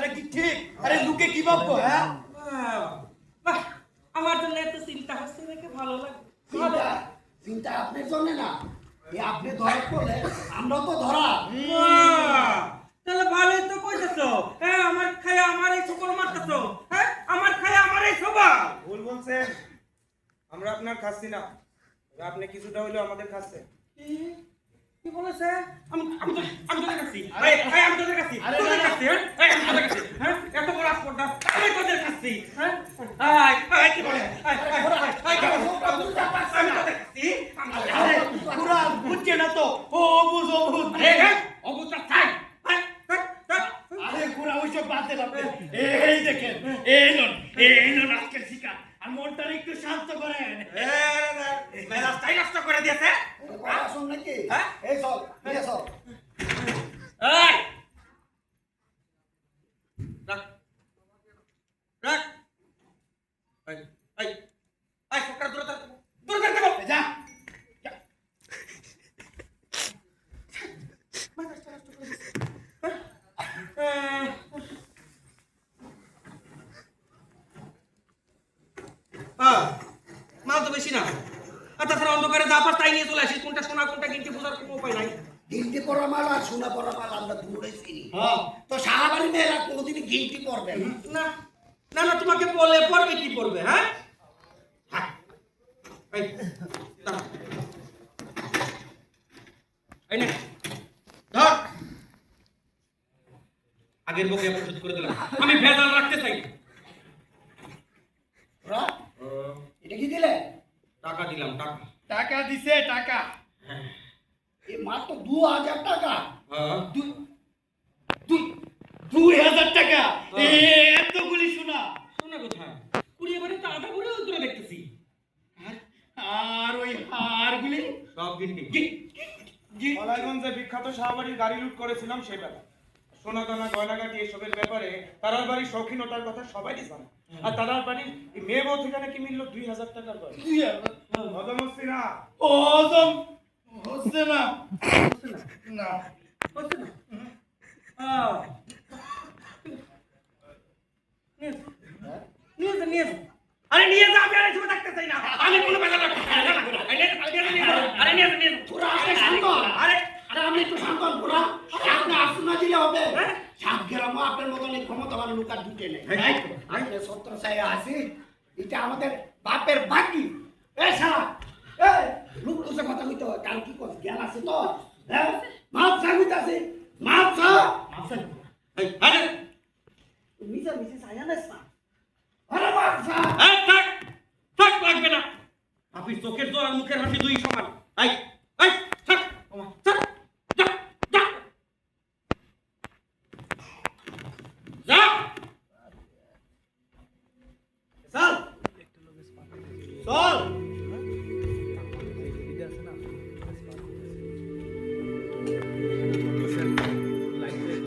কথাটা কি ঠিক? আরে লোকে কি ভাববো? হ্যাঁ, বাহ, আমার জন্য এত চিন্তা হচ্ছে দেখে ভালো লাগে। চিন্তা চিন্তা আপনার জন্য না, এই আপনি ধরা পড়লে আমরাও তো ধরা। তাহলে ভালোই তো কইতেছো। হ্যাঁ, আমার খায়া আমার এই সকল মারতেছো। হ্যাঁ, আমার খায়া আমার এই সবার। ভুল বলছেন, আমরা আপনার খাচ্ছি না, আপনি কিছুটা হইলেও আমাদের খাচ্ছে। কি বলেছে? আমি তোদের কাছে। আমি তোদের কাছে। তোদের কাছে, হ্যাঁ? আমি তোদের কাছে। হ্যাঁ? এত বড় আসপর্দা। আমি তোদের কাছে। হ্যাঁ? কি বলে? কি বলে? আমি তোদের কাছে। আরে পুরা বুঝছে না তো। ও অবুঝ অবুঝ। অবস্থা চাই। আরে পুরা ওইসব বাদ দেন আপনি। এই দেখেন, এই লোন আজকের শিকার। আর মনটা একটু শান্ত করেন। মেজাজটাই নষ্ট করে দিয়েছে। কথা শুন নাকি? হ্যাঁ? এই চল, নিয়ে চল। এই! রাখ। রাখ। এই, সরকার দূরে থাকো। দূরে থাকো। যা। মেজাজটা নষ্ট করে দিয়েছে। মাল তো বেশি না। আর তাছাড়া অন্ধকারে যা পার তাই নিয়ে চলে আসিস। কোনটা সোনা কোনটা কিনতে বোঝার কোনো উপায় নাই। গিলটি পরা মাল আর সোনা পরা মাল আমরা দূরে চিনি। হ্যাঁ, তো সাহাবাড়ি মেয়েরা কোনোদিনই গিলটি পরবে না। না না না, তোমাকে বলে পড়বে কি পড়বে? হ্যাঁ, হ্যাঁ। এই, দাঁড়া। এই নে, ধর। আগের বকে পরিশোধ করে দিলাম। আমি ভেজাল রাখতে চাই না। ওরা এটা কি দিলে? টাকা দিলাম, টাকা। টাকা দিছে টাকা। এই মাত্র 2000 টাকা। হ্যাঁ। 2000 টাকা। এতগুলি শোনা। শোনা কোথায়? কুড়িয়ে বাড়ি তো আধা করে উত্তরে দেখতেছি। আর ওই হারগুলি সব গিন্নি। কলাইগঞ্জে বিখ্যাত শাহবাড়ির গাড়ি লুট করেছিলাম সেটা। সোনা দানা গয়নাগাটি এসবের ব্যাপারে তারার বাড়ির শৌখিনতার কথা সবাই জানে। আর তারার বাড়ির এই মেয়ে বউ ঠিকানা কি মিলল 2000 টাকার গয়না। হজম হচ্ছে না। হজম হচ্ছে না। না। হচ্ছে না? নিয়ে যা। আরে নিয়ে যা, আমি আর এই সময় থাকতে চাই না। আমি কোনো বেলা রাখতে চাই না। আরে নিয়ে যা। পুরা আপনি শান্ত। আরে আরে আপনি একটু শান্ত হন পুরা। আপনি আসনা দিলে হবে। সাত গ্রামও আপনার মতন এই ক্ষমতাবান লোক আর দুটে নেই। আমি সত্য চাই আসি, এটা আমাদের বাপের বাকি। এ শালা, এ লোক লোকে কথা কইতে হয়। কাল কি কর জ্ঞান আছে তো? হ্যাঁ, মাছ চাইতে মাছ চা। আরে মিশা মিশে চাইয়া না। আরে মাছ চা। থাক লাগবে না। আপনি চোখের জোর আর মুখের হাসি দুই সমান।